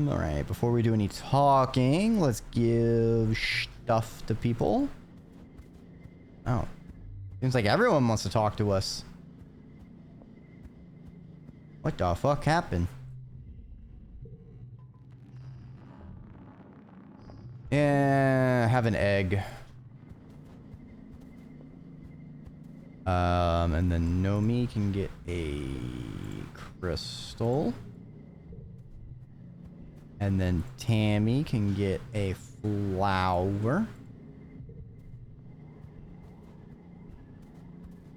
Alright, before we do any talking, let's give stuff to people. Oh. Seems like everyone wants to talk to us. What the fuck happened? Yeah, have an egg. And then Nomi can get a crystal. And then Tammy can get a flower.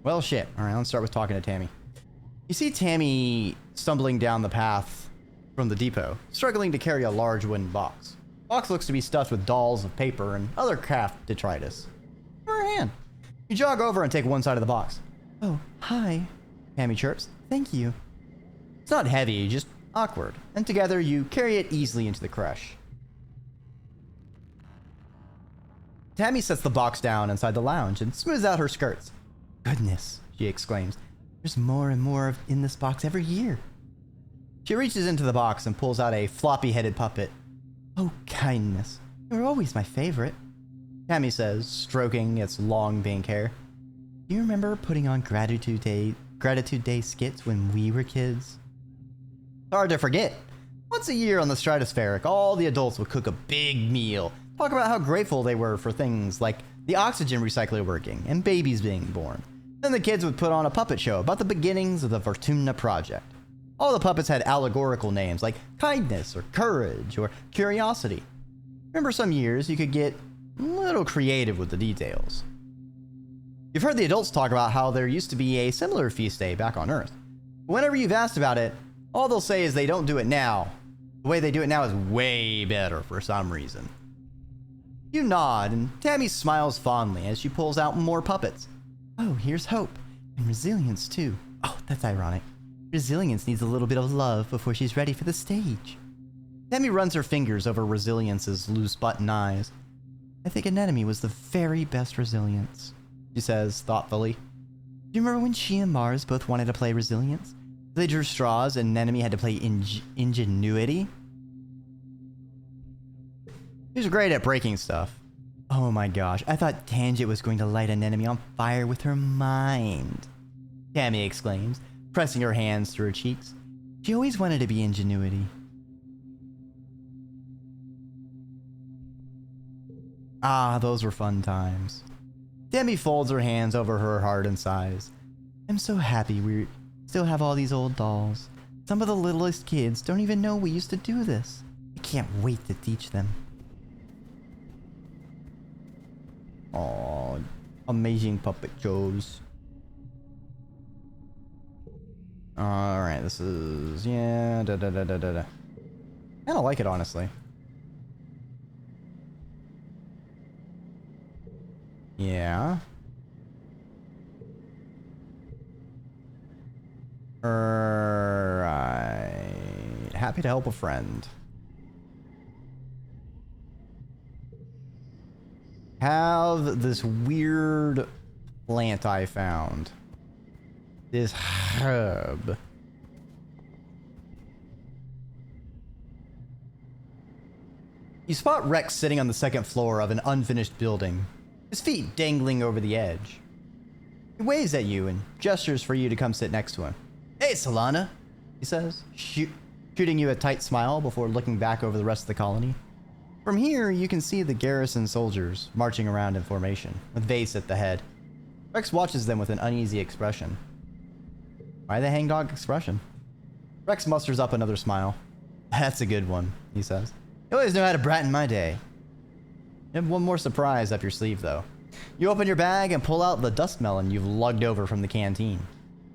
Well, shit. All right, let's start with talking to Tammy. You see Tammy stumbling down the path from the depot, struggling to carry a large wooden box. The box looks to be stuffed with dolls of paper and other craft detritus. In her hand. You jog over and take one side of the box. Oh, hi. Tammy chirps. Thank you. It's not heavy, just awkward. And together you carry it easily into the crush. Tammy sets the box down inside the lounge and smooths out her skirts. Goodness, she exclaims. There's more and more in this box every year. She reaches into the box and pulls out a floppy-headed puppet. Oh, kindness. You're always my favorite. Tammy says, stroking its long pink hair. Do you remember putting on Gratitude Day skits when we were kids? It's hard to forget. Once a year on the Stratospheric, all the adults would cook a big meal, talk about how grateful they were for things like the oxygen recycler working and babies being born. Then the kids would put on a puppet show about the beginnings of the Fortuna Project. All the puppets had allegorical names like kindness or courage or curiosity. Remember some years you could get a little creative with the details. You've heard the adults talk about how there used to be a similar feast day back on Earth. Whenever you've asked about it, all they'll say is they don't do it now. The way they do it now is way better for some reason. You nod, and Tammy smiles fondly as she pulls out more puppets. Oh, here's hope. And resilience, too. Oh, that's ironic. Resilience needs a little bit of love before she's ready for the stage. Tammy runs her fingers over Resilience's loose button eyes. I think Anemone was the very best Resilience, she says thoughtfully. Do you remember when she and Mars both wanted to play Resilience? They drew straws and Anemone had to play Ingenuity? She was great at breaking stuff. Oh my gosh, I thought Tangent was going to light Anemone on fire with her mind. Tammy exclaims, pressing her hands through her cheeks. She always wanted to be Ingenuity. Ah, those were fun times. Tammy folds her hands over her heart and sighs. I'm so happy we still have all these old dolls. Some of the littlest kids don't even know we used to do this. I can't wait to teach them. Aww, amazing puppet shows. Alright, this is... yeah, I don't like it, honestly. Yeah. Alright. Happy to help a friend. Have this weird plant I found. This herb. You spot Rex sitting on the second floor of an unfinished building, his feet dangling over the edge. He waves at you and gestures for you to come sit next to him. Hey, Solana, he says, shooting you a tight smile before looking back over the rest of the colony. From here, you can see the garrison soldiers marching around in formation, with Vase at the head. Rex watches them with an uneasy expression. Why the hangdog expression? Rex musters up another smile. That's a good one, he says. You always know how to brighten my day. You have one more surprise up your sleeve, though. You open your bag and pull out the dust melon you've lugged over from the canteen.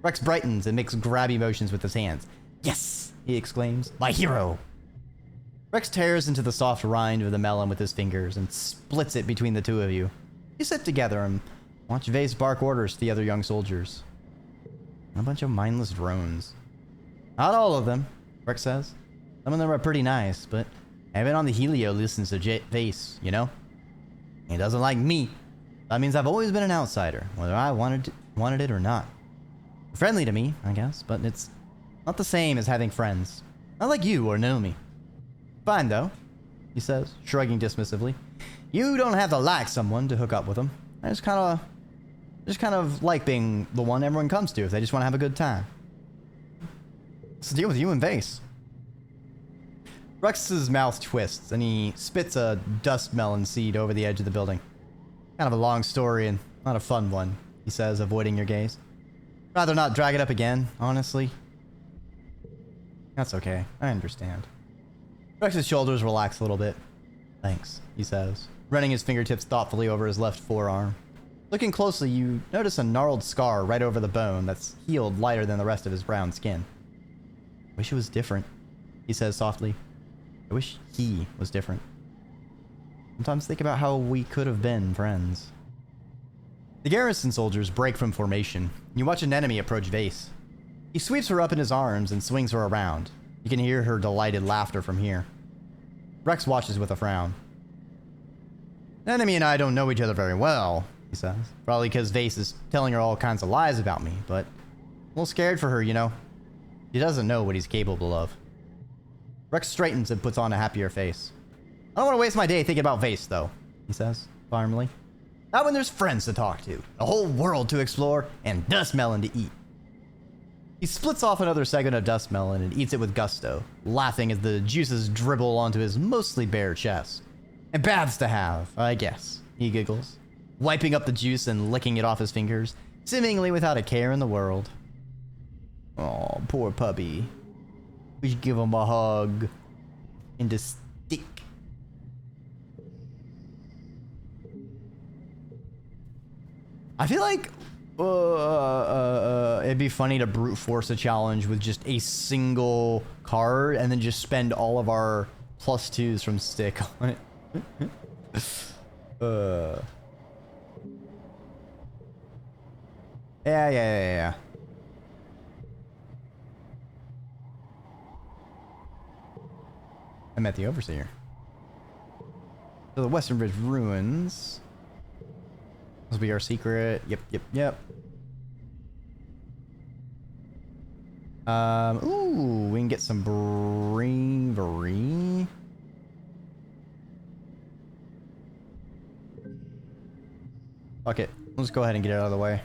Rex brightens and makes grabby motions with his hands. Yes, he exclaims. My hero! Rex tears into the soft rind of the melon with his fingers and splits it between the two of you. You sit together and watch Vase bark orders to the other young soldiers. A bunch of mindless drones. Not all of them, Rex says. Some of them are pretty nice, but everyone on the Helio listens to Vase, you know? He doesn't like me. That means I've always been an outsider, whether I wanted it or not. Friendly to me, I guess, but it's Not the same as having friends. Not like you or Naomi. Fine, though, he says, shrugging dismissively. You don't have to like someone to hook up with them. I just kind of like being the one everyone comes to if they just want to have a good time. What's the deal with you and Vase? Rex's mouth twists, and he spits a dust melon seed over the edge of the building. Kind of a long story and not a fun one, he says, avoiding your gaze. Rather not drag it up again, honestly. That's okay. I understand. Rex's shoulders relax a little bit. Thanks, he says, running his fingertips thoughtfully over his left forearm. Looking closely, you notice a gnarled scar right over the bone that's healed lighter than the rest of his brown skin. Wish it was different, he says softly. I wish he was different. Sometimes think about how we could have been friends. The garrison soldiers break from formation. You watch an enemy approach Vase. He sweeps her up in his arms and swings her around. You can hear her delighted laughter from here. Rex watches with a frown. The enemy and I don't know each other very well, he says. Probably because Vase is telling her all kinds of lies about me, but I'm a little scared for her, you know. She doesn't know what he's capable of. Rex straightens and puts on a happier face. I don't want to waste my day thinking about Vase, though, he says, firmly. Not when there's friends to talk to, a whole world to explore, and dust melon to eat. He splits off another segment of dust melon and eats it with gusto, laughing as the juices dribble onto his mostly bare chest. And baths to have, I guess, he giggles, wiping up the juice and licking it off his fingers, seemingly without a care in the world. Aw, poor puppy. We should give him a hug. And a stick. I feel like it'd be funny to brute force a challenge with just a single card and then just spend all of our +2s from stick on it. Yeah. I met the Overseer. So the Western Ridge Ruins. This will be our secret. Yep. Ooh, we can get some bravery. Fuck it. Let's go ahead and get it out of the way.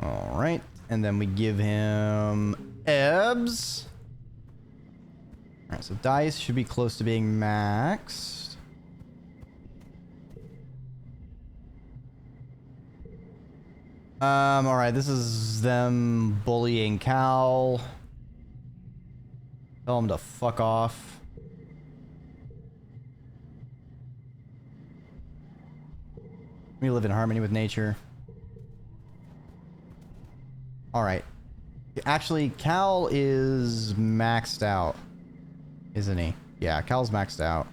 Alright. And then we give him Ebbs. Alright, so dice should be close to being maxed. Alright, this is them bullying Cal. Tell him to fuck off. We live in harmony with nature. Alright. Actually, Cal is maxed out, isn't he? Yeah, Cal's maxed out.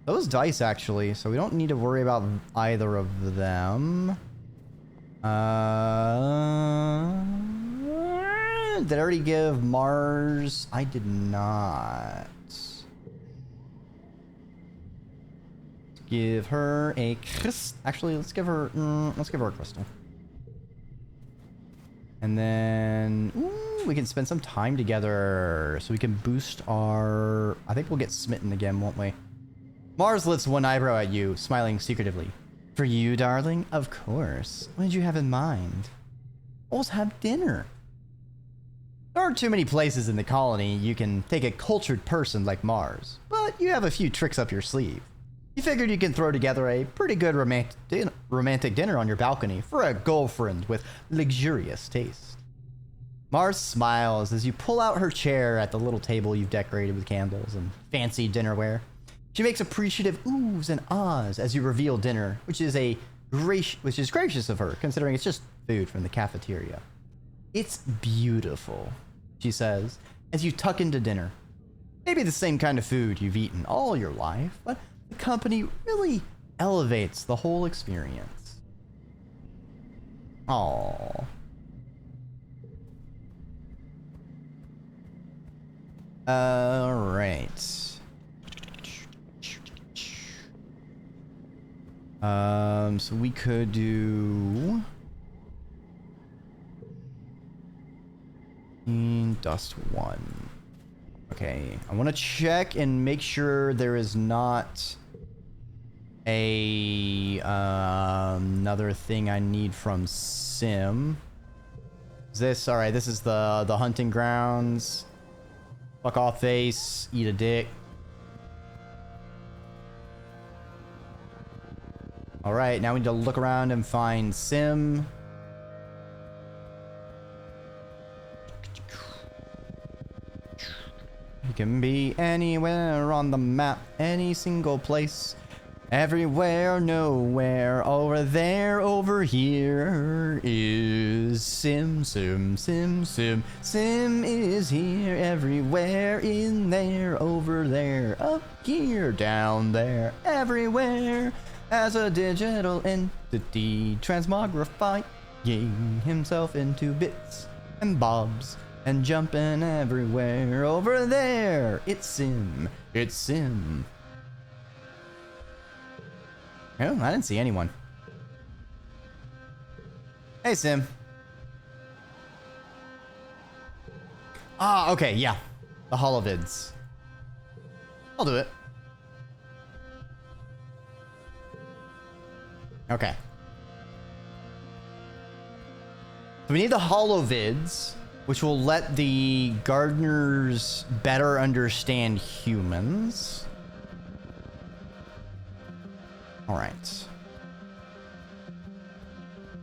Those dice, actually, so we don't need to worry about either of them. Did I already give Mars? I did not. Give her a crystal. Actually, let's give her a crystal. And then we can spend some time together so we can boost our... I think we'll get smitten again, won't we? Mars lifts one eyebrow at you, smiling secretively. For you, darling? Of course. What did you have in mind? Let's have dinner. There aren't too many places in the colony you can take a cultured person like Mars, but you have a few tricks up your sleeve. You figured you can throw together a pretty good romantic dinner on your balcony for a girlfriend with luxurious taste. Mars smiles as you pull out her chair at the little table you've decorated with candles and fancy dinnerware. She makes appreciative oohs and ahs as you reveal dinner, which is gracious of her, considering it's just food from the cafeteria. It's beautiful, she says, as you tuck into dinner. Maybe the same kind of food you've eaten all your life, but the company really elevates the whole experience. Aww. Alright. So we could do dust 1. Okay, I want to check and make sure there is not a another thing I need from Sim. Is this all right? This is the hunting grounds. Fuck off, face. Eat a dick. All right, now we need to look around and find Sim. He can be anywhere on the map, any single place. Everywhere, nowhere, over there, over here is Sim, Sim, Sim, Sim. Sim is here, everywhere, in there, over there, up here, down there, everywhere. As a digital entity, transmogrifying himself into bits and bobs and jumping everywhere. Over there, it's Sim, it's Sim. Oh, I didn't see anyone. Hey, Sim. Ah, okay, yeah. The holovids. I'll do it. Okay. So we need the holovids, which will let the gardeners better understand humans. All right.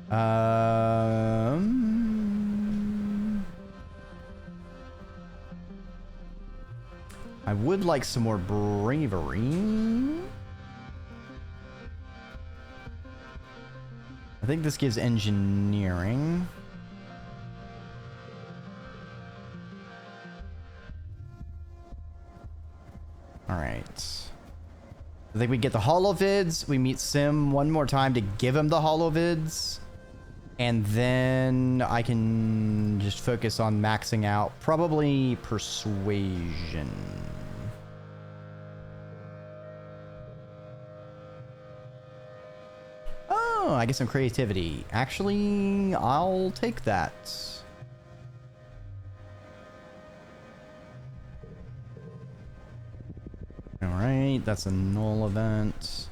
I would like some more bravery. I think this gives engineering. All right. I think we get the holovids. We meet Sim one more time to give him the holovids. And then I can just focus on maxing out probably persuasion. Oh, I get some creativity. Actually, I'll take that. All right, that's a null event.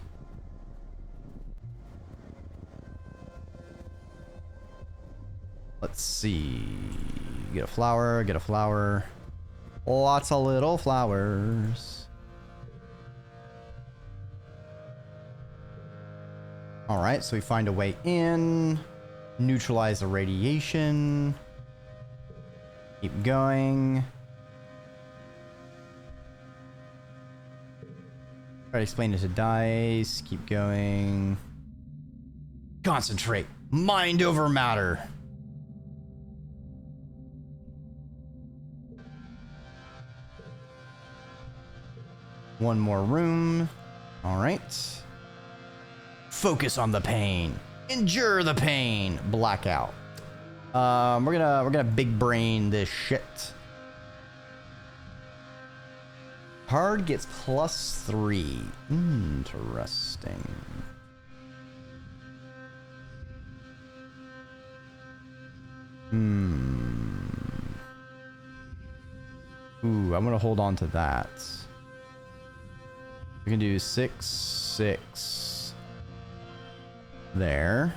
Let's see. Get a flower, get a flower. Lots of little flowers. All right, so we find a way in. Neutralize the radiation. Keep going. Try to explain it to dice. Keep going. Concentrate. Mind over matter. One more room. All right. Focus on the pain. Endure the pain. Blackout. We're gonna big brain this shit. Hard gets +3. Interesting. Ooh, I'm gonna hold on to that. We can do 6, 6. There.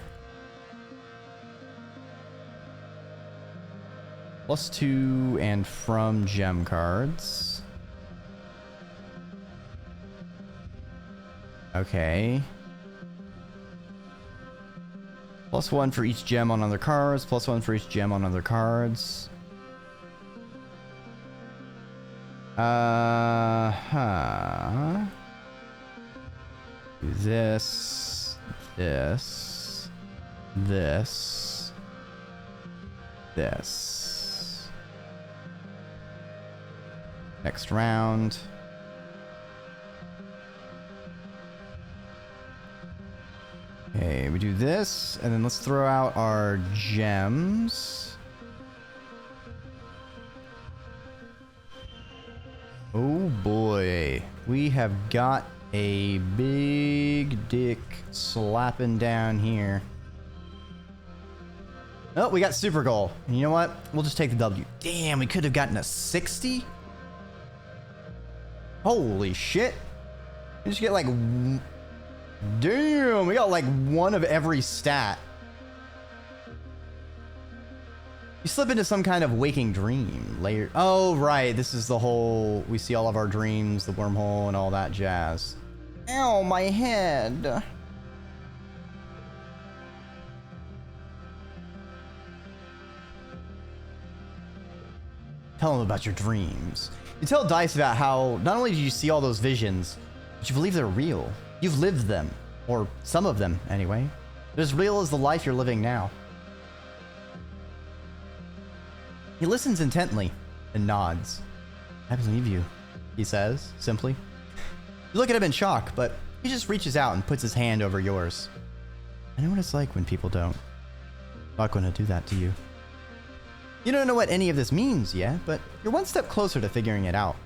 +2 and from gem cards. Okay. +1 for each gem on other cards. +1 for each gem on other cards. Do this, this, this, this. Next round. Okay, we do this, and then let's throw out our gems. Oh boy, we have got a big dick slapping down here. Oh, we got super goal. And you know what? We'll just take the W. Damn, we could have gotten a 60. Holy shit. We just get like... Damn, we got like one of every stat. You slip into some kind of waking dream later. Oh, right. This is the whole... We see all of our dreams, the wormhole, and all that jazz. Ow, my head. Tell him about your dreams. You tell Dice about how not only do you see all those visions, but you believe they're real. You've lived them. Or some of them, anyway. They're as real as the life you're living now. He listens intently and nods. I believe you, he says, simply. You look at him in shock, but he just reaches out and puts his hand over yours. I know what it's like when people don't. I'm not going to do that to you. You don't know what any of this means yet, but you're one step closer to figuring it out.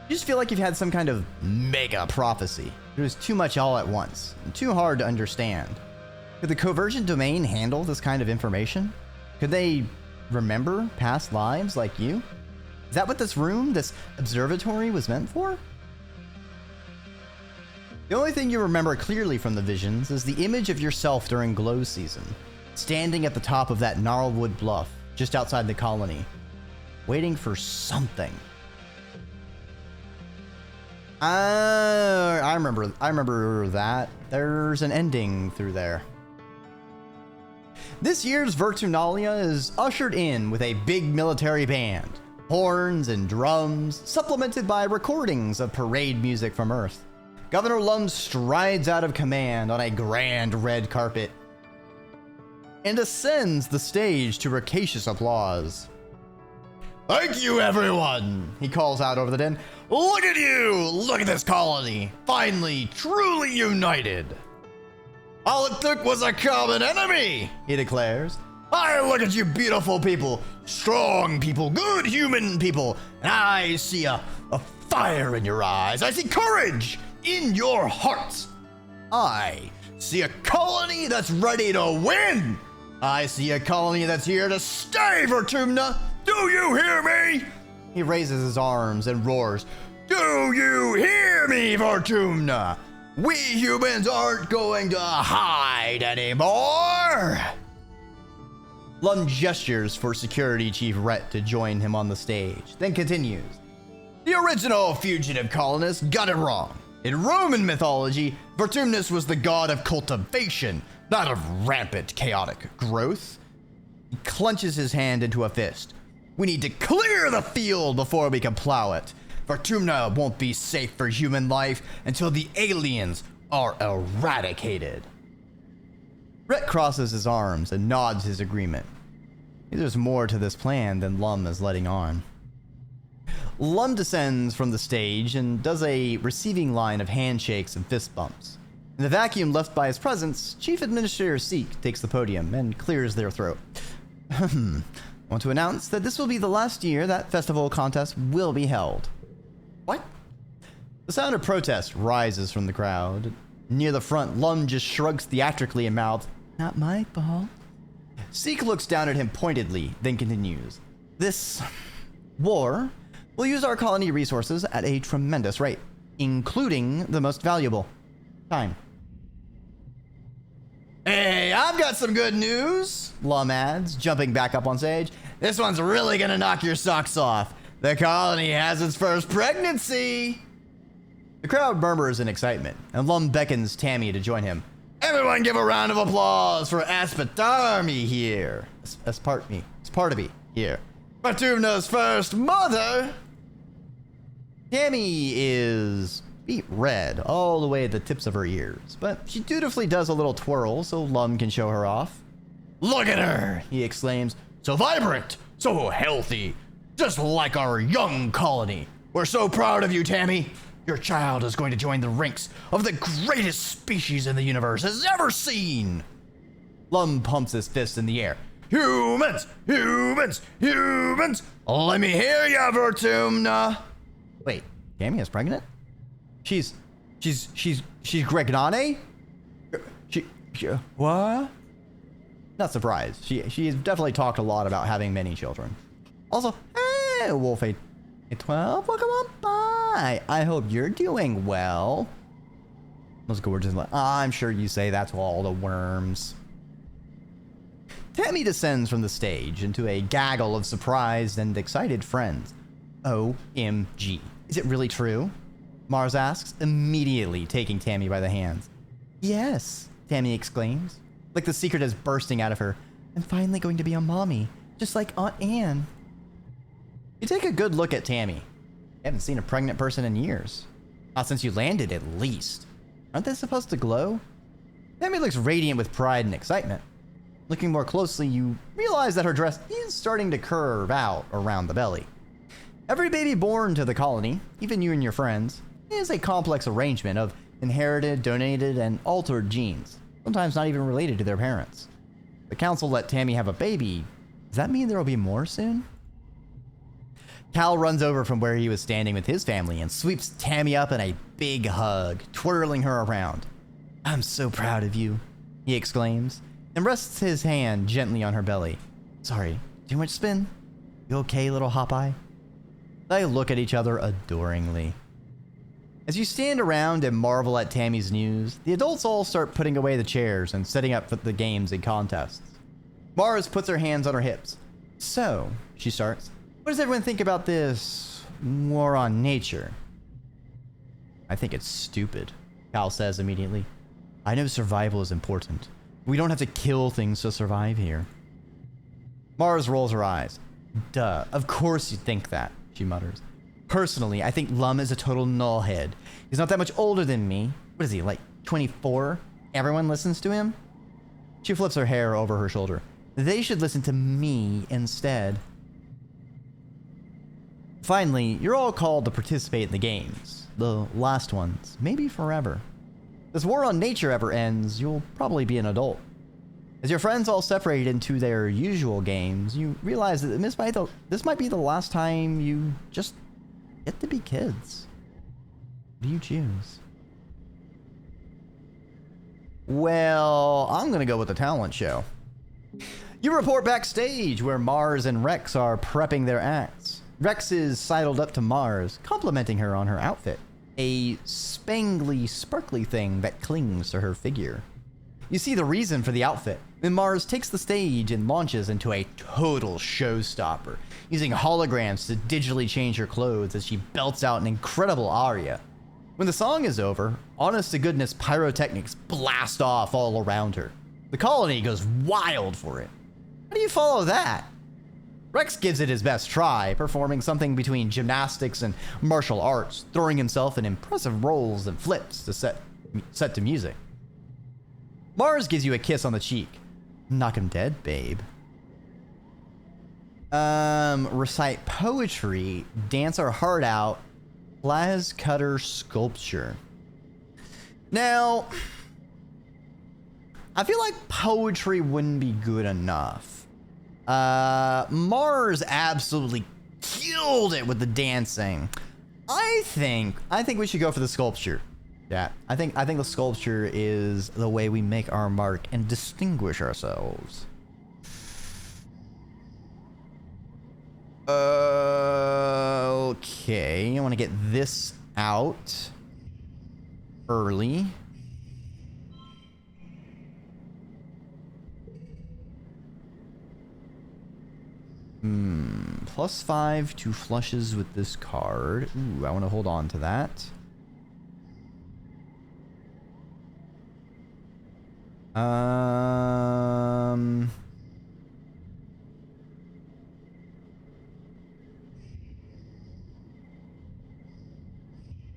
You just feel like you've had some kind of mega prophecy. It was too much all at once, and too hard to understand. Could the Convergent Domain handle this kind of information? Could they remember past lives like you? Is that what this room, this observatory, was meant for? The only thing you remember clearly from the visions is the image of yourself during glow season, standing at the top of that gnarlwood bluff, just outside the colony, waiting for something. I remember that. There's an ending through there. This year's Virtunalia is ushered in with a big military band, horns and drums, supplemented by recordings of parade music from Earth. Governor Lum strides out of command on a grand red carpet and ascends the stage to rapacious applause. Thank you, everyone, he calls out over the din. Look at you! Look at this colony! Finally, truly united! All it took was a common enemy, he declares. I look at you beautiful people, strong people, good human people, and I see a fire in your eyes. I see courage in your hearts. I see a colony that's ready to win. I see a colony that's here to stay, Vertumna. Do you hear me? He raises his arms and roars. Do you hear me, Vertumna? We humans aren't going to hide anymore. Lum gestures for Security Chief Rhett to join him on the stage, then continues. The original fugitive colonists got it wrong. In Roman mythology, Vertumnus was the god of cultivation, not of rampant, chaotic growth. He clenches his hand into a fist. We need to clear the field before we can plow it. Vertumna won't be safe for human life until the aliens are eradicated. Rhett crosses his arms and nods his agreement. There's more to this plan than Lum is letting on. Lum descends from the stage and does a receiving line of handshakes and fist bumps. In the vacuum left by his presence, Chief Administrator Seek takes the podium and clears their throat. I want to announce that this will be the last year that festival contest will be held. What? The sound of protest rises from the crowd. Near the front, Lum just shrugs theatrically and mouths, not my fault. Seek looks down at him pointedly, then continues. This war will use our colony resources at a tremendous rate, including the most valuable, time. Hey, I've got some good news, Lum adds, jumping back up on stage. This one's really gonna knock your socks off. The colony has its first pregnancy. The crowd murmurs in excitement, and Lum beckons Tammy to join him. Everyone give a round of applause for Aspetarmi here. Aspartami here. Vertumna's first mother. Tammy is beet red all the way at the tips of her ears, but she dutifully does a little twirl so Lum can show her off. Look at her, he exclaims. So vibrant, so healthy, just like our young colony. We're so proud of you, Tammy. Your child is going to join the ranks of the greatest species in the universe has ever seen. Lum pumps his fist in the air. Humans, humans, humans. Let me hear ya, Vertumna. Wait, Tammy is pregnant? She's She's Gregnane? She what? Not surprised. She has definitely talked a lot about having many children. Also, hey, Wolf 12, welcome on by. I hope you're doing well. Those gorgeous. I'm sure you say that to all the worms. Tammy descends from the stage into a gaggle of surprised and excited friends. OMG. Is it really true? Mars asks, immediately taking Tammy by the hands. Yes, Tammy exclaims, like the secret is bursting out of her. I'm finally going to be a mommy, just like Aunt Anne. You take a good look at Tammy. You haven't seen a pregnant person in years. Not since you landed, at least. Aren't they supposed to glow? Tammy looks radiant with pride and excitement. Looking more closely, you realize that her dress is starting to curve out around the belly. Every baby born to the colony, even you and your friends, is a complex arrangement of inherited, donated, and altered genes, sometimes not even related to their parents. The council let Tammy have a baby. Does that mean there will be more soon? Cal runs over from where he was standing with his family and sweeps Tammy up in a big hug, twirling her around. I'm so proud of you, he exclaims, and rests his hand gently on her belly. Sorry, too much spin? You okay, little Hopeye? They look at each other adoringly. As you stand around and marvel at Tammy's news, the adults all start putting away the chairs and setting up for the games and contests. Mars puts her hands on her hips. So, she starts, what does everyone think about this war on nature? I think it's stupid, Cal says immediately. I know survival is important. We don't have to kill things to survive here. Mars rolls her eyes. Duh, of course you think that, she mutters. Personally, I think Lum is a total nullhead. He's not that much older than me. What is he, like 24? Everyone listens to him? She flips her hair over her shoulder. They should listen to me instead. Finally, you're all called to participate in the games. The last ones, maybe forever. If this war on nature ever ends, you'll probably be an adult. As your friends all separate into their usual games, you realize that this might be the last time you just get to be kids. What do you choose? Well, I'm gonna go with the talent show. You report backstage where Mars and Rex are prepping their acts. Rex is sidled up to Mars, complimenting her on her outfit. A spangly, sparkly thing that clings to her figure. You see the reason for the outfit when Mars takes the stage and launches into a total showstopper, using holograms to digitally change her clothes as she belts out an incredible aria. When the song is over, honest-to-goodness pyrotechnics blast off all around her. The colony goes wild for it. How do you follow that? Rex gives it his best try, performing something between gymnastics and martial arts, throwing himself in impressive rolls and flips to set to music. Mars gives you a kiss on the cheek. Knock him dead, babe. Recite poetry, dance our heart out, Plaz cutter sculpture. Now, I feel like poetry wouldn't be good enough. Mars absolutely killed it with the dancing. I think we should go for the sculpture. Yeah, I think the sculpture is the way we make our mark and distinguish ourselves. Okay, I want to get this out early. +5 to flushes with this card. Ooh, I want to hold on to that.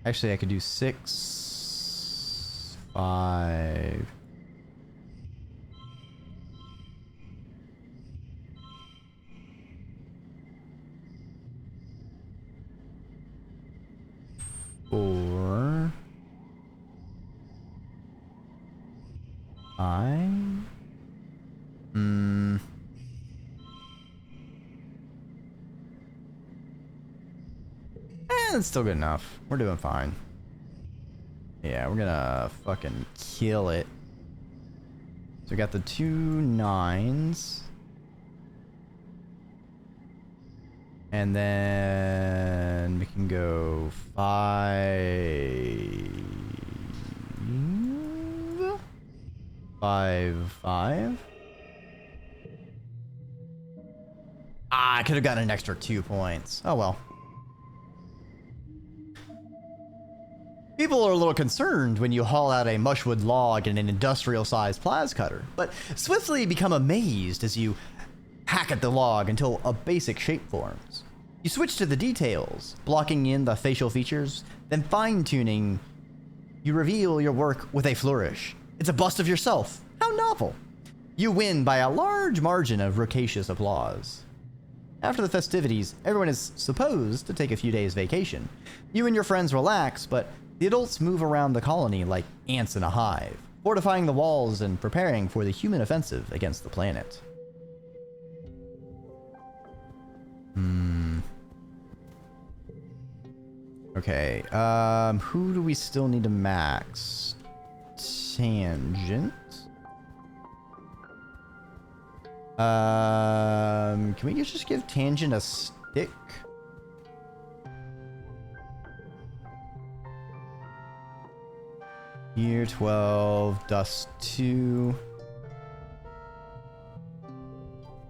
Actually, I could do 6, 5. Or 5. That's still good enough. We're doing fine. Yeah, we're gonna fucking kill it. So we got the 2 9s. And then we can go 5 5 5. Ah, I could have gotten an extra 2 points. Oh well. People are a little concerned when you haul out a mushwood log in an industrial-sized plas cutter, but swiftly become amazed as you hack at the log until a basic shape forms. You switch to the details, blocking in the facial features, then fine-tuning. You reveal your work with a flourish. It's a bust of yourself. How novel. You win by a large margin of rapacious applause. After the festivities, everyone is supposed to take a few days vacation. You and your friends relax, but the adults move around the colony like ants in a hive, fortifying the walls and preparing for the human offensive against the planet. Okay, who do we still need to max? Tangent. Can we just give Tangent a stick? Year 12, Dust 2.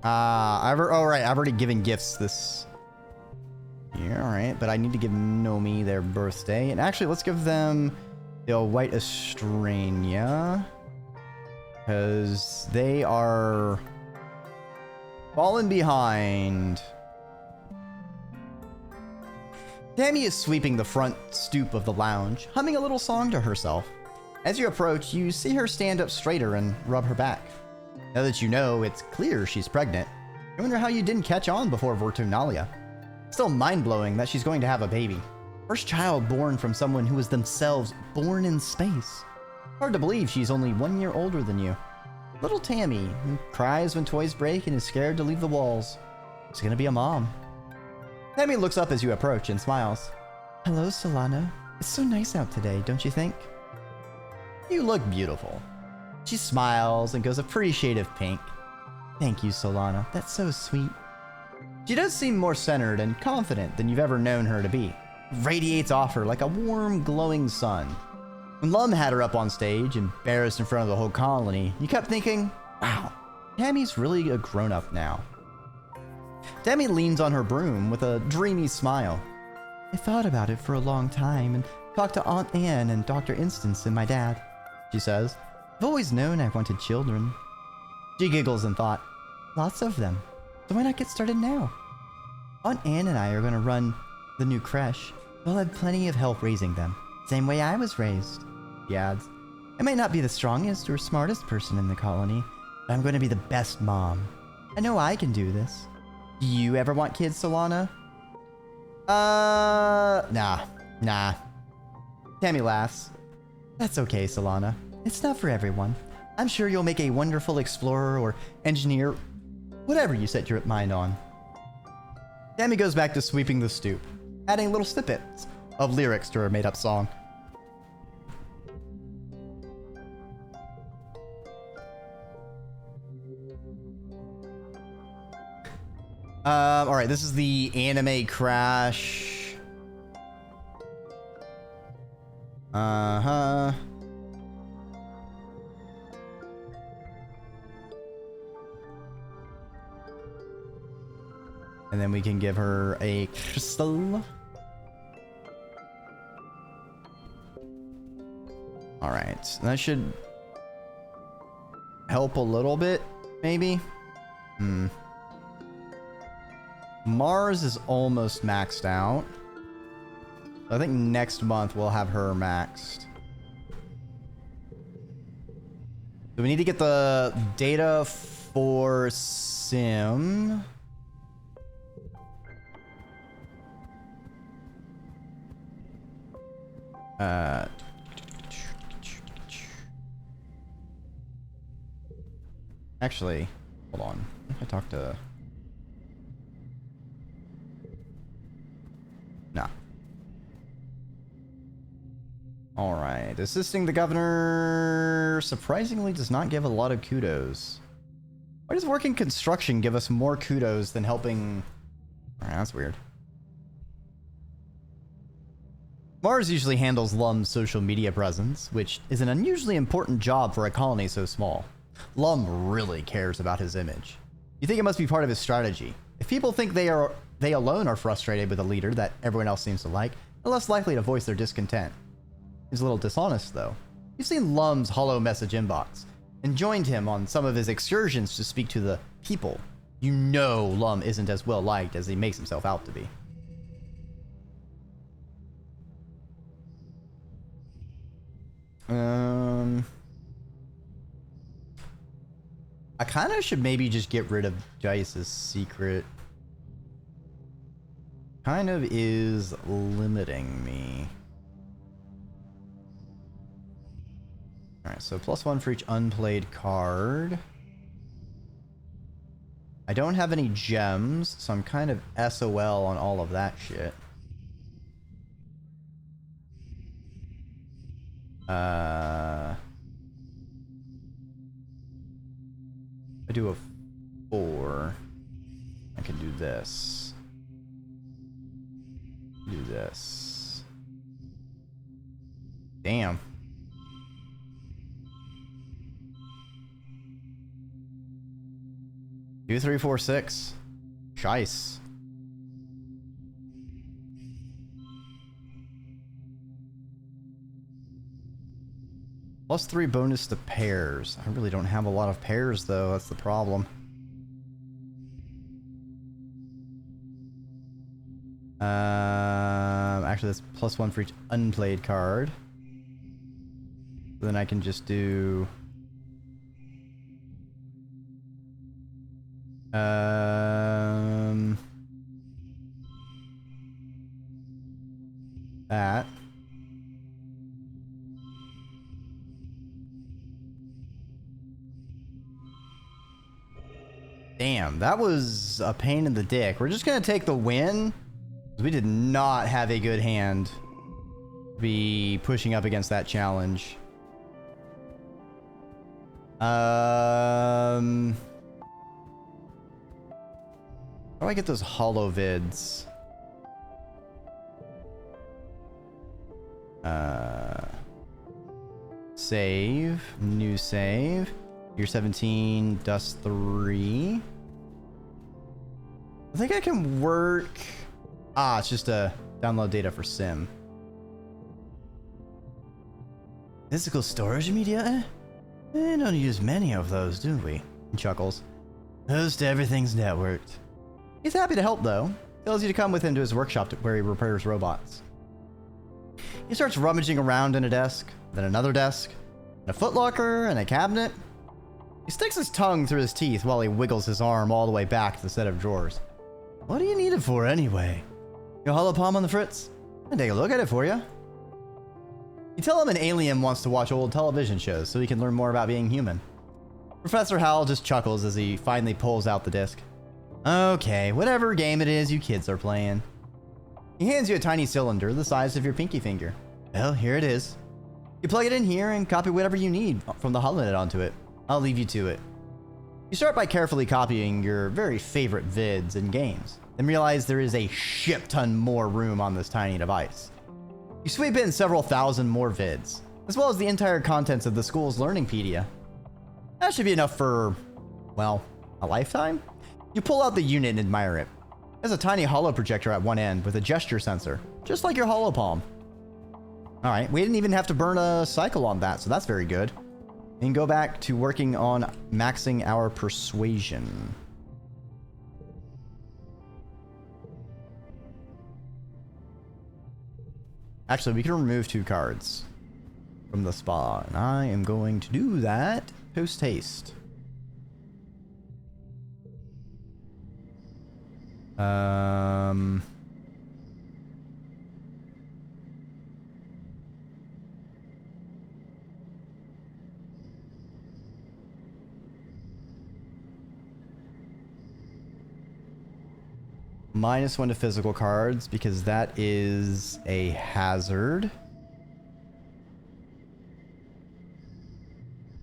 I've already given gifts this year, alright, but I need to give Nomi their birthday. And actually, let's give them the White Estrania, because they are falling behind. Tammy is sweeping the front stoop of the lounge, humming a little song to herself. As you approach, you see her stand up straighter and rub her back. Now that you know it's clear she's pregnant, I wonder how you didn't catch on before Vertunalia. Still mind-blowing that she's going to have a baby. First child born from someone who was themselves born in space. Hard to believe she's only 1 year older than you. Little Tammy, who cries when toys break and is scared to leave the walls. She's gonna be a mom. Tammy looks up as you approach and smiles. Hello, Solana. It's so nice out today, don't you think? You look beautiful. She smiles and goes a pretty shade of pink. Thank you, Solana. That's so sweet. She does seem more centered and confident than you've ever known her to be. Radiates off her like a warm, glowing sun. When Lum had her up on stage, embarrassed in front of the whole colony, you kept thinking, wow, Tammy's really a grown-up now. Tammy leans on her broom with a dreamy smile. I thought about it for a long time and talked to Aunt Anne and Dr. Instance and my dad, she says. I've always known I wanted children. She giggles in thought. Lots of them. So why not get started now? Aunt Anne and I are going to run the new creche. We'll have plenty of help raising them. Same way I was raised, she adds. I might not be the strongest or smartest person in the colony, but I'm going to be the best mom. I know I can do this. Do you ever want kids, Solana? Nah. Tammy laughs. That's okay, Solana. It's not for everyone. I'm sure you'll make a wonderful explorer or engineer, whatever you set your mind on. Tammy goes back to sweeping the stoop, adding little snippets of lyrics to her made-up song. Alright, this is the anime crash. Uh-huh. And then we can give her a crystal. Alright, that should help a little bit, maybe? Mars is almost maxed out. I think next month we'll have her maxed. So we need to get the data for Sim. Actually, hold on. If I talk to... Nah. Alright. Alright, assisting the governor surprisingly does not give a lot of kudos. Why does working construction give us more kudos than helping... Alright, that's weird. Mars usually handles Lum's social media presence, which is an unusually important job for a colony so small. Lum really cares about his image. You think it must be part of his strategy. If people think they alone are frustrated with a leader that everyone else seems to like, they're less likely to voice their discontent. He's a little dishonest, though. You've seen Lum's hollow message inbox, and joined him on some of his excursions to speak to the people. You know Lum isn't as well liked as he makes himself out to be. I kind of should maybe just get rid of Dice's secret. Kind of is limiting me. Alright, so +1 for each unplayed card. I don't have any gems, so I'm kind of SOL on all of that shit. I do a 4. I can do this. Do this. Damn. Two, 3, 4, 6. Shice. +3 bonus to pairs. I really don't have a lot of pairs though, that's the problem. Actually that's +1 for each unplayed card. Then I can just do... that. Damn, that was a pain in the dick. We're just gonna take the win. We did not have a good hand be pushing up against that challenge. How do I get those holo vids? Save. New save. Year 17, dust 3. I think I can work... Ah, it's just a download data for sim. Physical storage media? We don't use many of those, do we? He chuckles. Most everything's networked. He's happy to help, though. Tells you to come with him to his workshop where he repairs robots. He starts rummaging around in a desk, then another desk, and a footlocker, and a cabinet. He sticks his tongue through his teeth while he wiggles his arm all the way back to the set of drawers. What do you need it for, anyway? Your hollow palm on the fritz? I'll take a look at it for you. You tell him an alien wants to watch old television shows so he can learn more about being human. Professor Howell just chuckles as he finally pulls out the disc. Okay, whatever game it is you kids are playing. He hands you a tiny cylinder the size of your pinky finger. Well, here it is. You plug it in here and copy whatever you need from the HoloNet onto it. I'll leave you to it. You start by carefully copying your very favorite vids and games, then realize there is a shit ton more room on this tiny device. You sweep in several thousand more vids, as well as the entire contents of the school's Learningpedia. That should be enough for, well, a lifetime? You pull out the unit and admire it. It has a tiny holo projector at one end with a gesture sensor, just like your holo palm. Alright, we didn't even have to burn a cycle on that, so that's very good. And go back to working on maxing our persuasion. Actually, we can remove 2 cards from the spa, and I am going to do that post haste. -1 to physical cards because that is a hazard.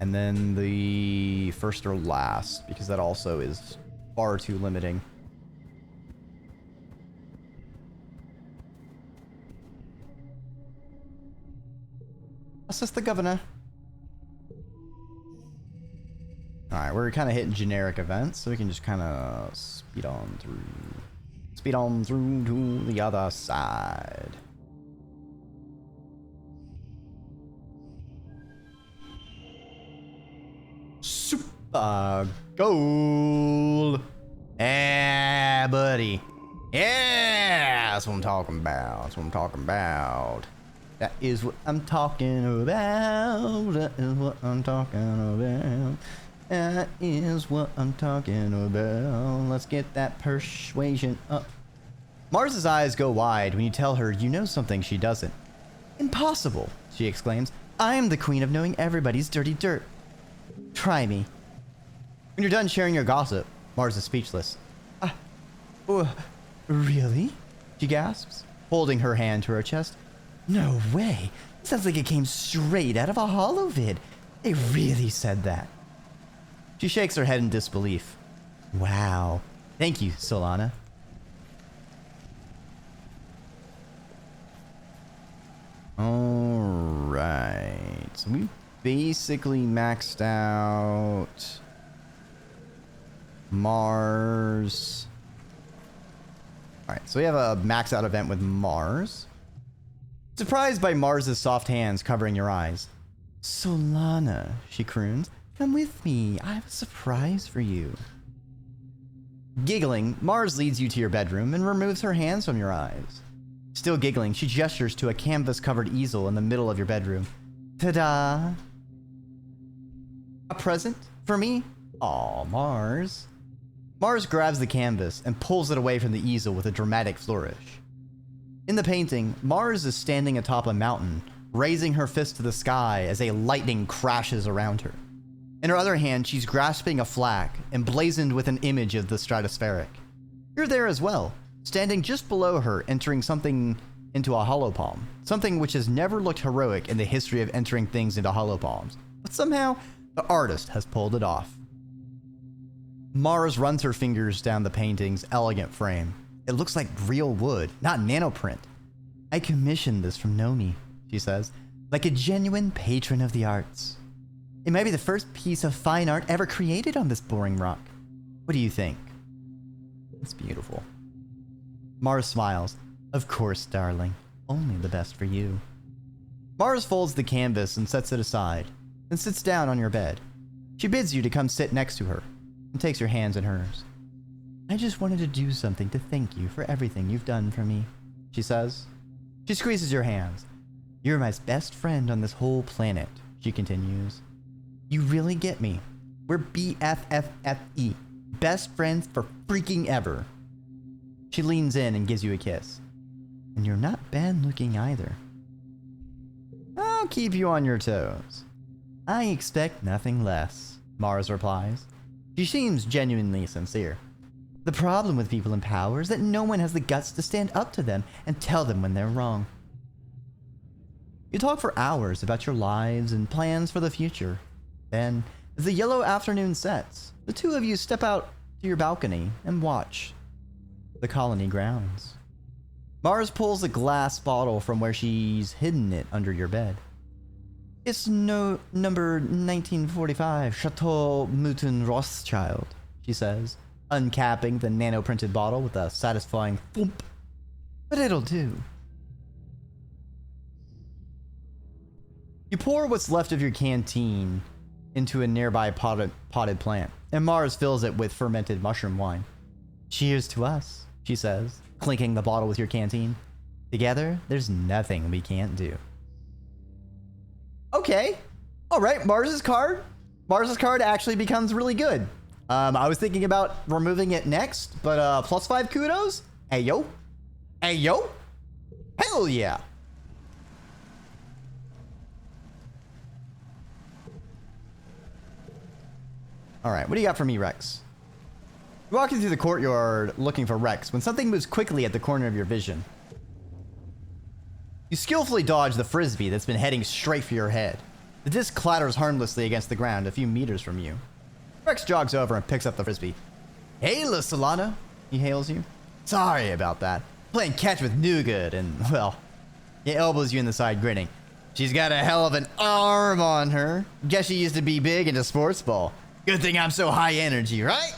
And then the first or last, because that also is far too limiting. Assist the governor. Alright, we're kind of hitting generic events, so we can just kind of speed on through. Speed on through to the other side. Super gold. Yeah, buddy. Yeah, that's what I'm talking about. That's what I'm talking about. That is what I'm talking about. That is what I'm talking about. That is what I'm talking about. Let's get that persuasion up. Mars's eyes go wide when you tell her you know something she doesn't. Impossible, she exclaims. I am the queen of knowing everybody's dirty dirt. Try me. When you're done sharing your gossip, Mars is speechless. Really? She gasps, holding her hand to her chest. No way. Sounds like it came straight out of a holovid. They really said that. She shakes her head in disbelief. Wow. Thank you, Solana. Alright. So we basically maxed out Mars. Alright, so we have a max out event with Mars. Surprised by Mars's soft hands covering your eyes. Solana, she croons. Come with me. I have a surprise for you. Giggling, Mars leads you to your bedroom and removes her hands from your eyes. Still giggling, she gestures to a canvas-covered easel in the middle of your bedroom. Ta-da! A present? For me? Aw, Mars. Mars grabs the canvas and pulls it away from the easel with a dramatic flourish. In the painting, Mars is standing atop a mountain, raising her fist to the sky as a lightning crashes around her. In her other hand, she's grasping a flag, emblazoned with an image of the stratospheric. You're there as well, standing just below her, entering something into a holopalm, something which has never looked heroic in the history of entering things into holopalms, but somehow the artist has pulled it off. Mars runs her fingers down the painting's elegant frame. It looks like real wood, not nanoprint. I commissioned this from Nomi, she says, like a genuine patron of the arts. It might be the first piece of fine art ever created on this boring rock. What do you think? It's beautiful. Mars smiles. Of course, darling. Only the best for you. Mars folds the canvas and sets it aside, then sits down on your bed. She bids you to come sit next to her and takes your hands in hers. I just wanted to do something to thank you for everything you've done for me, she says. She squeezes your hands. You're my best friend on this whole planet, she continues. You really get me. We're BFFFE. Best friends for freaking ever. She leans in and gives you a kiss. And you're not bad looking either. I'll keep you on your toes. I expect nothing less, Mars replies. She seems genuinely sincere. The problem with people in power is that no one has the guts to stand up to them and tell them when they're wrong. You talk for hours about your lives and plans for the future. Then, as the yellow afternoon sets, the two of you step out to your balcony and watch the colony grounds. Mars pulls a glass bottle from where she's hidden it under your bed. It's no number 1945 Chateau Mouton Rothschild, she says, uncapping the nano-printed bottle with a satisfying thump. But it'll do. You pour what's left of your canteen into a nearby potted plant, and Mars fills it with fermented mushroom wine. Cheers to us, she says, clinking the bottle with your canteen. Together, there's nothing we can't do. Okay. All right, Mars's card actually becomes really good. I was thinking about removing it next, but +5 kudos? Hey, yo. Hey, yo. Hell yeah. All right, what do you got for me, Rex? You're walking through the courtyard looking for Rex when something moves quickly at the corner of your vision. You skillfully dodge the frisbee that's been heading straight for your head. The disc clatters harmlessly against the ground a few meters from you. Rex jogs over and picks up the frisbee. "Hey, La Solana," he hails you. "Sorry about that. Playing catch with Nougat and, well," he elbows you in the side, grinning. "She's got a hell of an arm on her. Guess she used to be big into sports ball. Good thing I'm so high energy, right?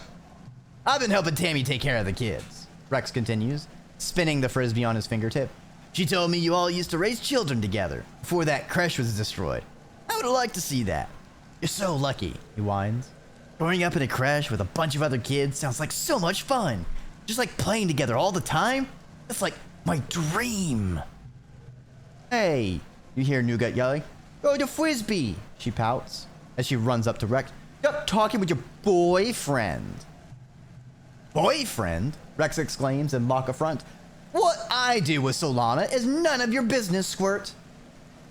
I've been helping Tammy take care of the kids," Rex continues, spinning the frisbee on his fingertip. "She told me you all used to raise children together before that creche was destroyed. I would have liked to see that. You're so lucky," he whines. "Growing up in a creche with a bunch of other kids sounds like so much fun. Just like playing together all the time. That's like my dream." "Hey," you hear Nougat yelling. "Go to frisbee," she pouts as she runs up to Rex. "Stop talking with your boyfriend." "Boyfriend?" Rex exclaims in mock affront. "What I do with Solana is none of your business, Squirt."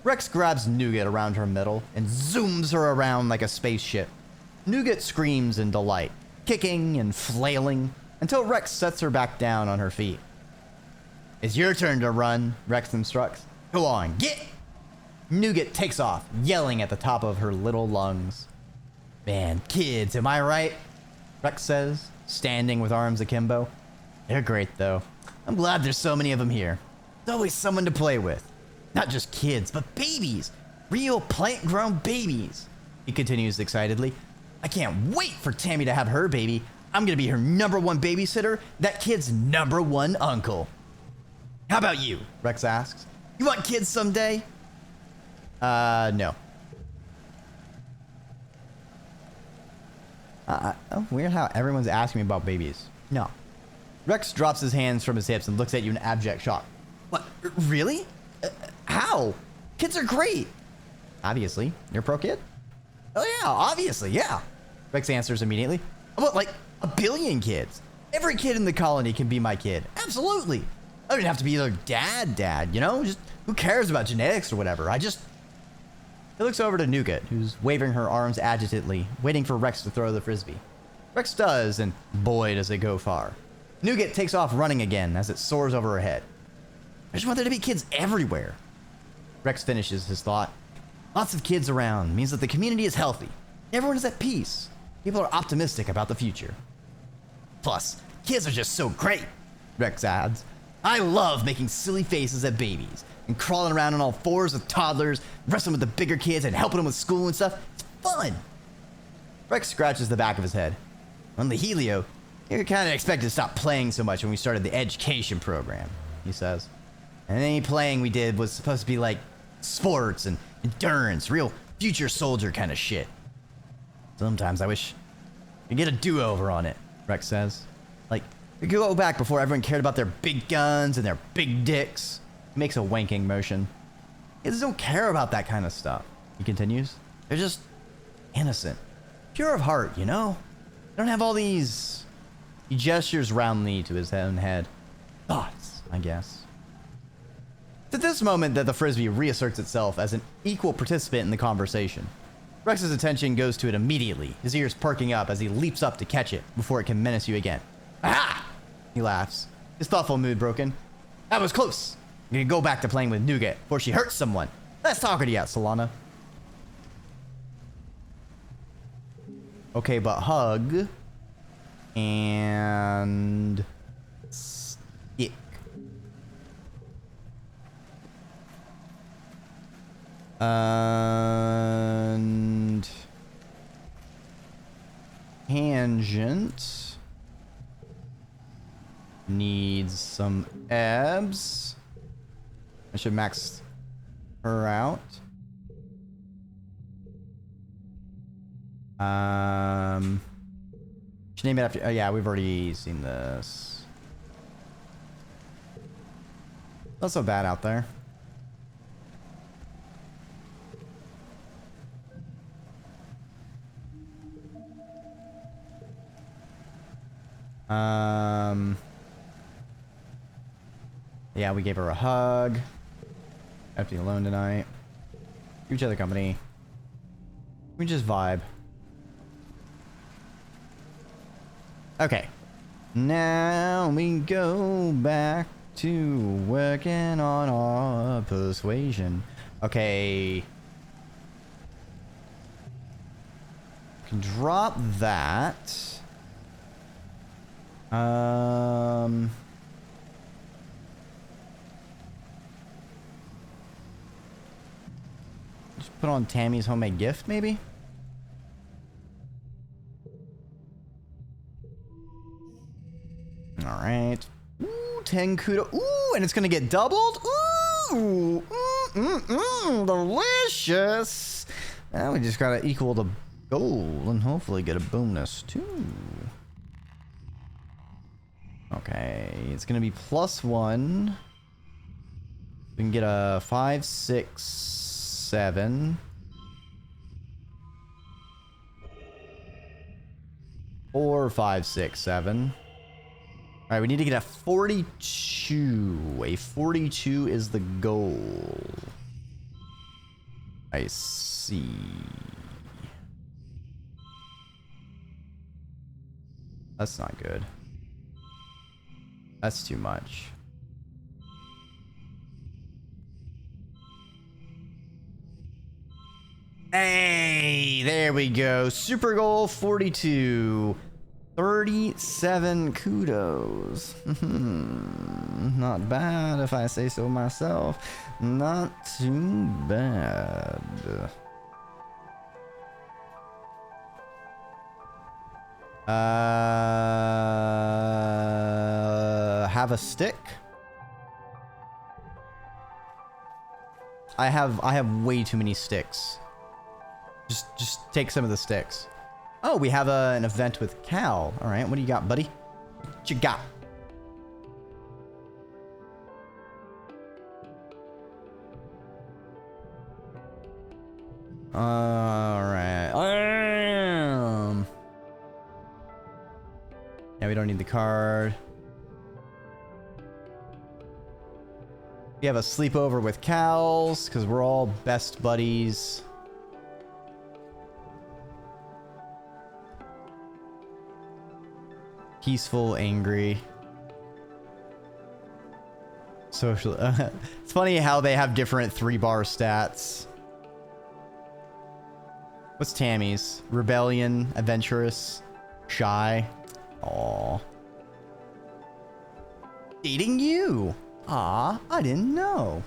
Rex grabs Nougat around her middle and zooms her around like a spaceship. Nougat screams in delight, kicking and flailing until Rex sets her back down on her feet. "It's your turn to run," Rex instructs. "Go on, get!" Nougat takes off, yelling at the top of her little lungs. "Man, kids, am I right?" Rex says, standing with arms akimbo. "They're great, though. I'm glad there's so many of them here. There's always someone to play with. Not just kids, but babies. Real plant-grown babies," he continues excitedly. "I can't wait for Tammy to have her baby. I'm gonna be her #1 babysitter, that kid's #1 uncle." "How about you?" Rex asks. "You want kids someday?" No. Weird how everyone's asking me about babies. No. Rex drops his hands from his hips and looks at you in abject shock. "What? Really? How? Kids are great." "Obviously. You're pro kid?" "Oh yeah, obviously, yeah." Rex answers immediately. "I want like 1 billion kids. Every kid in the colony can be my kid. Absolutely. I don't have to be their dad, you know? Just who cares about genetics or whatever? I just..." He looks over to Nougat, who's waving her arms agitatedly, waiting for Rex to throw the frisbee. Rex does, and boy does it go far. Nougat takes off running again as it soars over her head. "I just want there to be kids everywhere." Rex finishes his thought. "Lots of kids around means that the community is healthy. Everyone is at peace. People are optimistic about the future. Plus, kids are just so great," Rex adds. "I love making silly faces at babies and crawling around on all fours with toddlers, wrestling with the bigger kids and helping them with school and stuff. It's fun." Rex scratches the back of his head. "On the Helio, you're kind of expected to stop playing so much when we started the education program," he says. "And any playing we did was supposed to be like sports and endurance, real future soldier kind of shit. Sometimes I wish we could get a do-over on it," Rex says. "Like, we could go back before everyone cared about their big guns and their big dicks." He makes a wanking motion. "Kids don't care about that kind of stuff," he continues. "They're just innocent. Pure of heart, you know? They don't have all these..." He gestures roundly to his own head. "Thoughts, I guess." It's at this moment that the frisbee reasserts itself as an equal participant in the conversation. Rex's attention goes to it immediately, his ears perking up as he leaps up to catch it before it can menace you again. "Aha!" He laughs, his thoughtful mood broken. "That was close. You can go back to playing with Nougat before she hurts someone. Let's talk her to you, Solana." Okay, but hug and stick. And tangent needs some abs. I should max her out. Should name it after. Oh yeah, we've already seen this. Not so bad out there. Yeah, we gave her a hug. Empty alone tonight. Each other company. We just vibe. Okay. Now we go back to working on our persuasion. Okay. can drop that. Just put on Tammy's homemade gift, maybe? Alright. Ooh, 10 kudo. Ooh, and it's gonna get doubled? Ooh! Delicious! Now we just gotta equal the goal and hopefully get a bonus too. Okay, it's gonna be +1. We can get a 5, 6, 7. 4, 5, 6, 7. All right, we need to get a 42. A 42 is the goal. I see. That's not good. That's too much. Hey, there we go. Super goal 42. 37 kudos. Not bad if I say so myself. Not too bad. Have a stick? I have way too many sticks. Just take some of the sticks. Oh, we have an event with Cal. All right, what do you got, buddy? What you got? All right. Yeah, we don't need the card. We have a sleepover with Cal's because we're all best buddies. Peaceful, angry. Social. It's funny how they have different 3-bar stats. What's Tammy's? Rebellion, adventurous, shy. Aw. Dating you. Aw, I didn't know.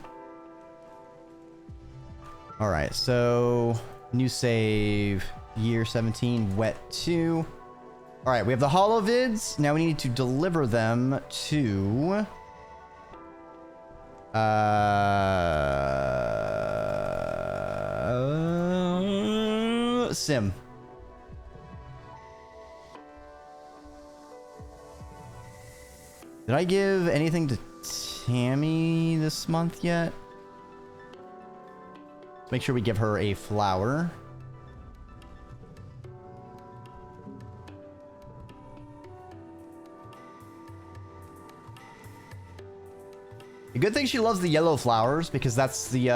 All right, so new save, year 17, wet 2. All right, we have the holovids. Now we need to deliver them to Sim. Did I give anything to Tammy this month yet? Let's make sure we give her a flower. A good thing she loves the yellow flowers because that's the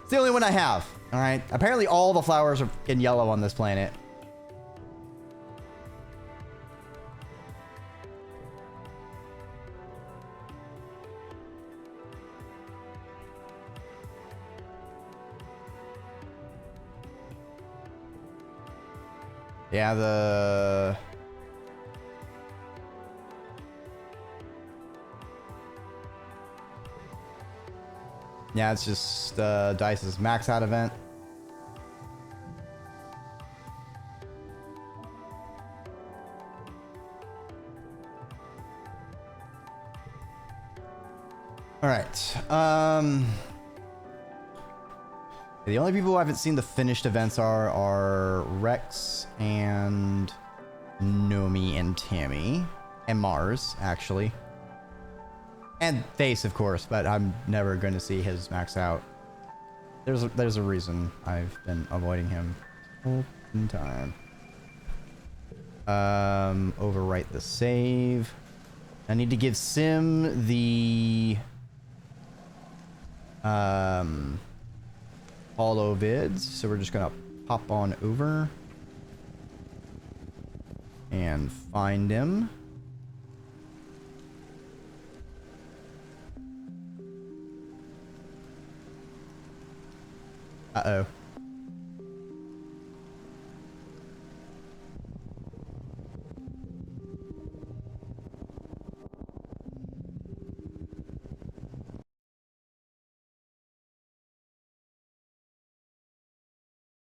it's the only one I have. All right. Apparently all the flowers are in yellow on this planet. Yeah, yeah, it's just Dice's max out event. All right. The only people who haven't seen the finished events are Rex and Nomi and Tammy and Mars, actually. And Face, of course, but I'm never going to see his max out. There's a reason I've been avoiding him the whole time. Overwrite the save. I need to give Sim the follow vids, so we're just gonna pop on over and find him. Uh-oh.